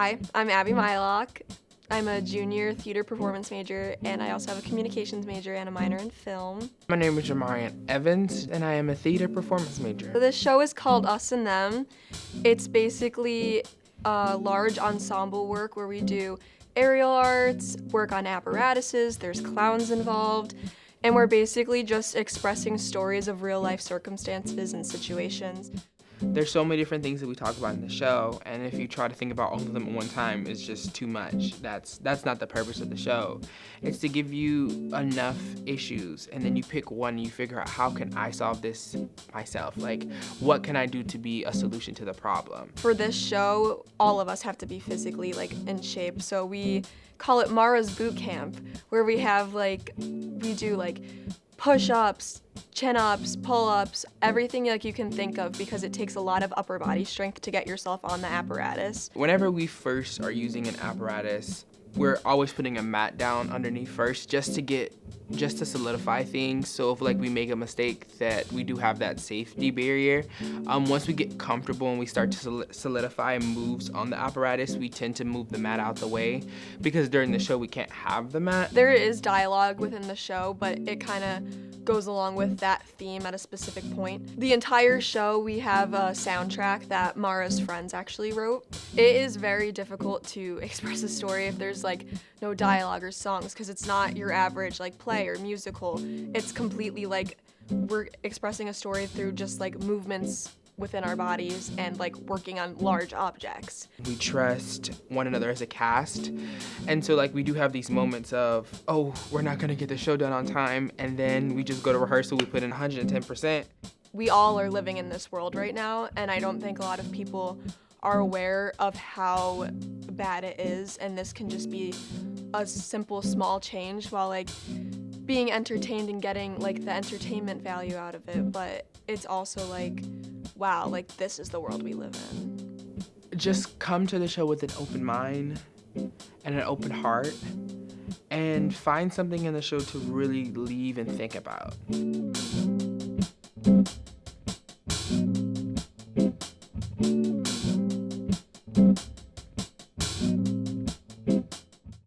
Hi, I'm Abby Mylock. I'm a junior theater performance major, and I also have a communications major and a minor in film. My name is Jamarian Evans, and I am a theater performance major. So this show is called Us and Them. It's basically a large ensemble work where we do aerial arts, work on apparatuses, there's clowns involved, and we're basically just expressing stories of real life circumstances and situations. There's so many different things that we talk about in the show, and if you try to think about all of them at one time, it's just too much. That's not the purpose of the show. It's to give you enough issues, and then you pick one and you figure out, how can I solve this myself? Like, what can I do to be a solution to the problem? For this show, all of us have to be physically in shape, so we call it Mara's Boot Camp, where we do push-ups, chin-ups, pull-ups, everything you can think of, because it takes a lot of upper body strength to get yourself on the apparatus. Whenever we first are using an apparatus, we're always putting a mat down underneath first, just to solidify things. So if we make a mistake, that we do have that safety barrier. Once we get comfortable and we start to solidify moves on the apparatus, we tend to move the mat out the way, because during the show we can't have the mat. There is dialogue within the show, but it kind of goes along with that theme at a specific point. The entire show, we have a soundtrack that Mara's friends actually wrote. It is very difficult to express a story if there's no dialogue or songs, because it's not your average play or musical. It's completely we're expressing a story through just movements within our bodies and working on large objects. We trust one another as a cast, and so we do have these moments of, oh, we're not gonna get the show done on time, and then we just go to rehearsal, we put in 110%. We all are living in this world right now, and I don't think a lot of people are aware of how bad it is, and this can just be a simple small change while being entertained and getting the entertainment value out of it. But it's also wow, this is the world we live in. Just come to the show with an open mind and an open heart, and find something in the show to really leave and think about.